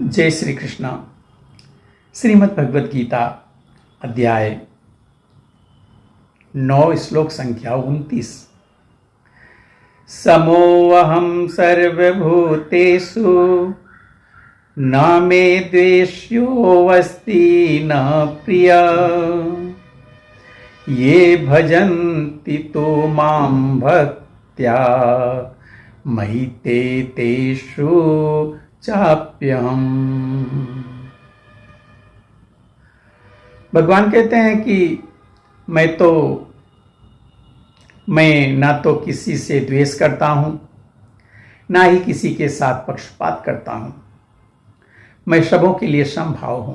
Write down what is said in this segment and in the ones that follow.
जय श्री कृष्ण। श्रीमद् भगवद गीता अध्याय 9 श्लोक संख्या 29। समोऽहं सर्वभूतेषु न मे द्वेष्योऽस्ति न प्रियः ये भजन्ति तो मां भक्त्या मयि ते तेषु चाप्यहम्। भगवान कहते हैं कि मैं ना तो किसी से द्वेष करता हूं, ना ही किसी के साथ पक्षपात करता हूं। मैं सबों के लिए समभाव हूं,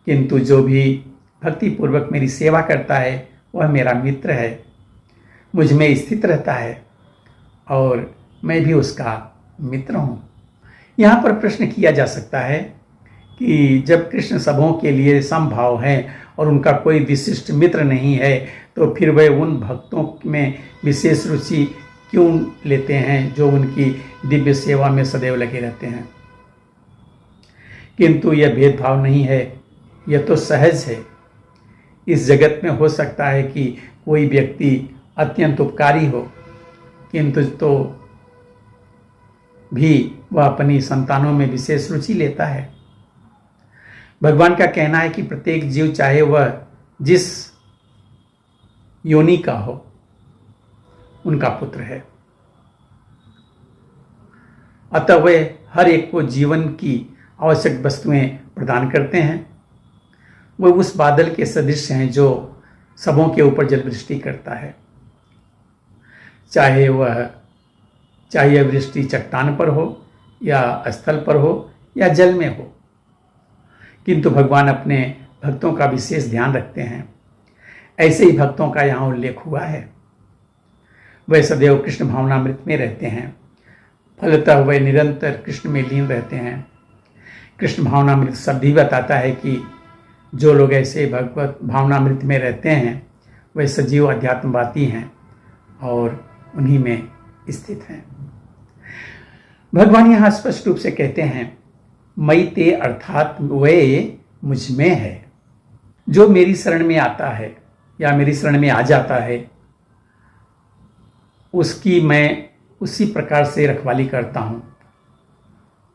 किंतु जो भी भक्ति पूर्वक मेरी सेवा करता है वह मेरा मित्र है, मुझ में स्थित रहता है और मैं भी उसका मित्र हूं। यहाँ पर प्रश्न किया जा सकता है कि जब कृष्ण सबों के लिए समभाव हैं और उनका कोई विशिष्ट मित्र नहीं है, तो फिर वे उन भक्तों में विशेष रुचि क्यों लेते हैं जो उनकी दिव्य सेवा में सदैव लगे रहते हैं। किंतु यह भेदभाव नहीं है, यह तो सहज है। इस जगत में हो सकता है कि कोई व्यक्ति अत्यंत उपकारी हो, किंतु तो भी वह अपनी संतानों में विशेष रुचि लेता है। भगवान का कहना है कि प्रत्येक जीव, चाहे वह जिस योनि का हो, उनका पुत्र है। अतः वे हर एक को जीवन की आवश्यक वस्तुएं प्रदान करते हैं। वे उस बादल के सदृश हैं जो सबों के ऊपर जलवृष्टि करता है, चाहे यह वृष्टि चट्टान पर हो या स्थल पर हो या जल में हो। किंतु भगवान अपने भक्तों का विशेष ध्यान रखते हैं। ऐसे ही भक्तों का यहाँ उल्लेख हुआ है। वे सदैव कृष्ण भावनामृत में रहते हैं, फलतः वे निरंतर कृष्ण में लीन रहते हैं। कृष्ण भावनामृत शब्द ही बताता है कि जो लोग ऐसे भगवत भावनामृत में रहते हैं वे सजीव अध्यात्मवादी हैं और उन्हीं में स्थित हैं। भगवान यहाँ स्पष्ट रूप से कहते हैं, मयि ते अर्थात वे मुझ में है। जो मेरी शरण में आता है या मेरी शरण में आ जाता है, उसकी मैं उसी प्रकार से रखवाली करता हूँ।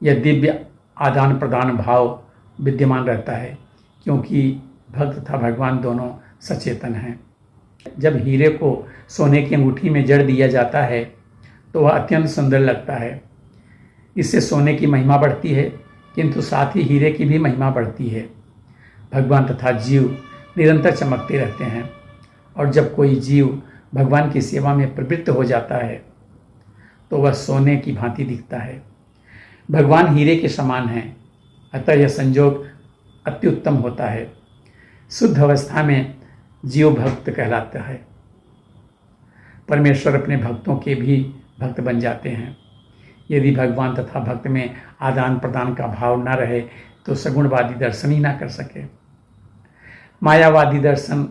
यह दिव्य आदान प्रदान भाव विद्यमान रहता है, क्योंकि भक्त तथा भगवान दोनों सचेतन हैं। जब हीरे को सोने की अंगूठी में जड़ दिया जाता है तो वह अत्यंत सुंदर लगता है। इससे सोने की महिमा बढ़ती है, किंतु साथ ही हीरे की भी महिमा बढ़ती है। भगवान तथा जीव निरंतर चमकते रहते हैं, और जब कोई जीव भगवान की सेवा में प्रवृत्त हो जाता है तो वह सोने की भांति दिखता है। भगवान हीरे के समान हैं, अतः यह संयोग अत्युत्तम होता है। शुद्ध अवस्था में जीव भक्त कहलाता है। परमेश्वर अपने भक्तों के भी भक्त बन जाते हैं। यदि भगवान तथा भक्त में आदान प्रदान का भाव न रहे तो सगुणवादी दर्शन ही ना कर सके। मायावादी दर्शन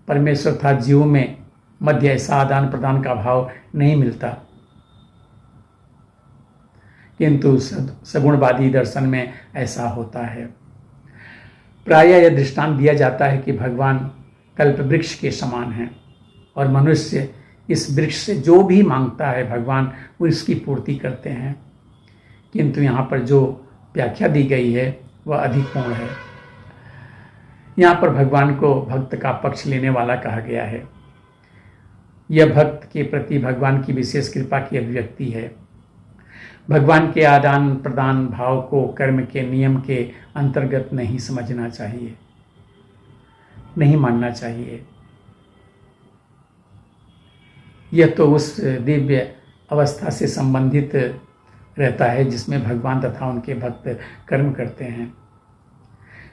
परमेश्वर तथा जीव में मध्य ऐसा आदान प्रदान का भाव नहीं मिलता, किंतु सगुणवादी दर्शन में ऐसा होता है। प्रायः यह दृष्टांत दिया जाता है कि भगवान कल्प वृक्ष के समान हैं और मनुष्य इस वृक्ष से जो भी मांगता है भगवान उसकी पूर्ति करते हैं। किंतु यहाँ पर जो व्याख्या दी गई है वह अधिक पूर्ण है। यहाँ पर भगवान को भक्त का पक्ष लेने वाला कहा गया है। यह भक्त के प्रति भगवान की विशेष कृपा की अभिव्यक्ति है। भगवान के आदान प्रदान भाव को कर्म के नियम के अंतर्गत नहीं समझना चाहिए, नहीं मानना चाहिए। यह तो उस दिव्य अवस्था से संबंधित रहता है जिसमें भगवान तथा उनके भक्त कर्म करते हैं।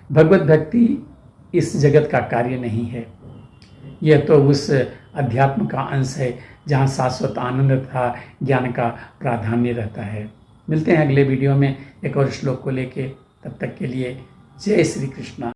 भगवत भक्ति इस जगत का कार्य नहीं है। यह तो उस अध्यात्म का अंश है जहाँ शाश्वत आनंद तथा ज्ञान का प्राधान्य रहता है। मिलते हैं अगले वीडियो में एक और श्लोक को लेके। तब तक के लिए जय श्री कृष्ण।